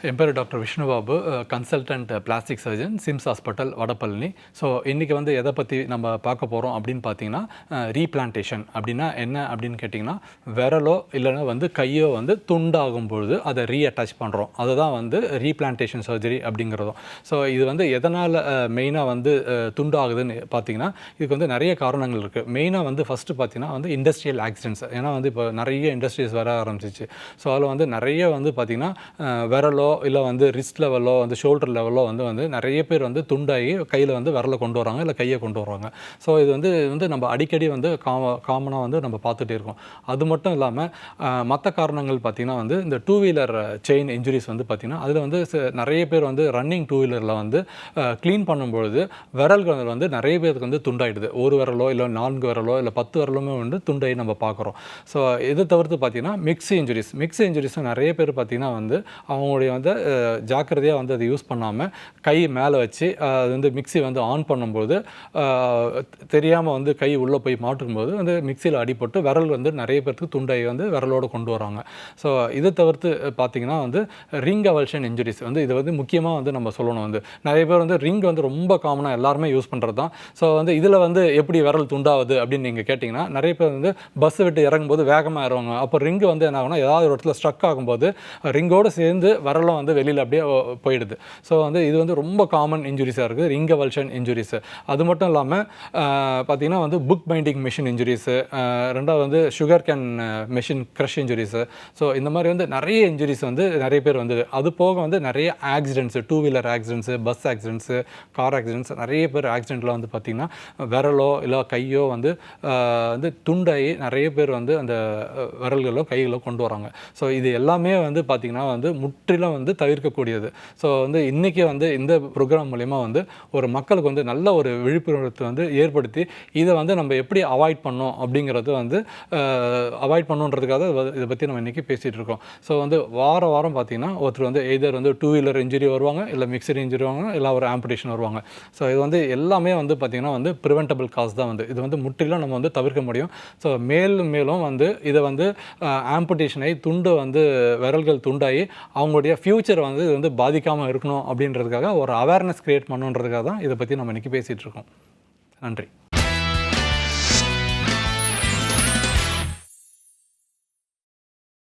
என் பேர் doctor Vishnubabu, consultant plastic surgeon, SIMS hospital, Vadapalani. So இன்றைக்கி வந்து எதை பற்றி நம்ம பார்க்க போகிறோம் அப்படின்னு பார்த்தீங்கன்னா, ரீப்ளான்டேஷன் அப்படின்னா என்ன அப்படின்னு கேட்டிங்கன்னா, விரலோ இல்லைன்னா வந்து கையோ வந்து துண்டாகும் பொழுது அதை ரீஅட்டாச் பண்ணுறோம். அதுதான் வந்து ரீப்ளான்டேஷன் சர்ஜரி அப்படிங்கிறதும். ஸோ இது வந்து எதனால் மெயினாக வந்து துண்டாகுதுன்னு பார்த்தீங்கன்னா, இதுக்கு வந்து நிறைய காரணங்கள் இருக்குது. மெயினாக வந்து ஃபஸ்ட்டு பார்த்தீங்கன்னா வந்து இண்டஸ்ட்ரியல் ஆக்சிடென்ட்ஸ். ஏன்னா வந்து இப்போ நிறைய இண்டஸ்ட்ரீஸ் வர ஆரம்பிச்சிச்சு. ஸோ அதில் வந்து நிறைய வந்து பார்த்திங்கன்னா விரலோ இல்லை வந்து ரிஸ்ட் லெவலோ வந்து ஷோல்டர் லெவலோ வந்து நிறைய பேர் வந்து துண்டாகி கையில் வந்து விரலை கொண்டு வராங்க, இல்லை கையை கொண்டு வராங்க. ஸோ இது வந்து நம்ம அடிக்கடி வந்து காமனாக வந்து நம்ம பார்த்துட்டே இருக்கோம். அது மட்டும் இல்லாமல் மற்ற காரணங்கள் பார்த்திங்கன்னா வந்து இந்த டூ வீலர் செயின் இன்ஜுரிஸ் வந்து பார்த்திங்கன்னா அதில் வந்து நிறைய பேர் வந்து ரன்னிங் டூ வீலரில் வந்து க்ளீன் பண்ணும்பொழுது விரல்கள் வந்து நிறைய பேருக்கு வந்து துண்டாயிடுது. ஒரு விரலோ இல்லை 4 விரலோ இல்லை 10 விரலுமே வந்து துண்டாகி நம்ம பார்க்குறோம். ஸோ இதை தவிர்த்து பார்த்திங்கன்னா மிக்ஸி இன்ஜுரிஸும் நிறைய பேர் பார்த்திங்கன்னா வந்து அவங்களுடைய வந்து ஜாக்கிரதையாக வந்து அதை யூஸ் பண்ணாமல் கை மேலே வச்சு அது வந்து மிக்ஸி வந்து ஆன் பண்ணும்போது தெரியாமல் வந்து கை உள்ளே போய் மாட்டும்போது வந்து மிக்சியில் அடிபட்டு விரல் வந்து நிறைய பேருக்கு துண்டாகி வந்து விரலோடு கொண்டு வராங்க. ஸோ இதை தவிர்த்து பார்த்திங்கன்னா வந்து ரிங் அவல்ஷன் இன்ஜுரிஸ் வந்து இது வந்து முக்கியமாக வந்து நம்ம சொல்லணும். வந்து நிறைய பேர் வந்து ரிங் வந்து ரொம்ப காமனாக எல்லாருமே யூஸ் பண்ணுறது தான். ஸோ வந்து இதில் வந்து எப்படி விரல் துண்டாகுது அப்படின்னு நீங்கள் கேட்டிங்கன்னா, நிறைய பேர் வந்து பஸ் விட்டு இறங்கும்போது வேகமாக இறங்குவாங்க. அப்போ ரிங்கு வந்து என்ன ஆகுனா ஏதாவது ஒரு இடத்துல ஸ்ட்ரக் ஆகும்போது ரிங்கோடு சேர்ந்து விரலும் வந்து வெளியில் அப்படியே போயிடுது. ஸோ வந்து இது வந்து ரொம்ப காமன் இன்ஜுரிஸாக இருக்குது, ரிங் அவல்ஷன் இன்ஜுரிஸு. அது மட்டும் இல்லாமல் பார்த்திங்கன்னா வந்து புக் பைண்டிங் மிஷின் இன்ஜுரிஸு, ரெண்டாவது வந்து sugarcane machine crush injuries. So இந்த மாதிரி வந்து நிறைய இன்ஜுரிஸ் வந்து நிறைய பேர் வந்து அது போக வந்து நிறைய accidents, two wheeler accidents, bus accidents, car accidents, நிறைய பேர் ஆக்சிடென்ட்டில் வந்து பார்த்திங்கன்னா விரலோ இல்லை கையோ வந்து துண்டாகி நிறைய பேர் வந்து அந்த விரல்களோ கைகளோ கொண்டு வராங்க. ஸோ இது எல்லாமே வந்து பார்த்திங்கன்னா வந்து முற்றிலும் வந்து தவிர்க்கக்கூடியது. ஸோ வந்து இன்றைக்கி வந்து இந்த ப்ரோக்ராம் மூலிமா வந்து ஒரு மக்களுக்கு வந்து நல்ல ஒரு விழிப்புணர்வு வந்து ஏற்படுத்தி இதை வந்து நம்ம எப்படி அவாய்ட் பண்ணோம் அப்படிங்கிறது வந்து அவாய்ட் பண்ணுன்றதுக்காக இதை பற்றி நம்ம இன்றைக்கி பேசிகிட்டு இருக்கோம். ஸோ வந்து வாரம் பார்த்திங்கன்னா ஒருத்தர் வந்து எய்தர் வந்து டூ வீலர் இன்ஜுரி வருவாங்க, இல்லை மிக்சர் இன்ஜுரி வருவாங்க, இல்லை ஒரு ஆம்புடேஷன் வருவாங்க. ஸோ இது வந்து எல்லாமே வந்து பார்த்திங்கன்னா வந்து ப்ரிவென்டபிள் காஸ் தான். வந்து இது வந்து முற்றிலும் நம்ம வந்து தவிர்க்க முடியும். ஸோ மேலும் வந்து இதை வந்து ஆம்புடேஷனை துண்டு வந்து விரல்கள் துண்டாகி அவங்களுடைய ஃப்யூச்சர் வந்து இது வந்து பாதிக்காமல் இருக்கணும் அப்படின்றதுக்காக ஒரு அவேர்னஸ் க்ரியேட் பண்ணுன்றதுக்காக தான் இதை பற்றி நம்ம இன்றைக்கி பேசிகிட்டு இருக்கோம். நன்றி.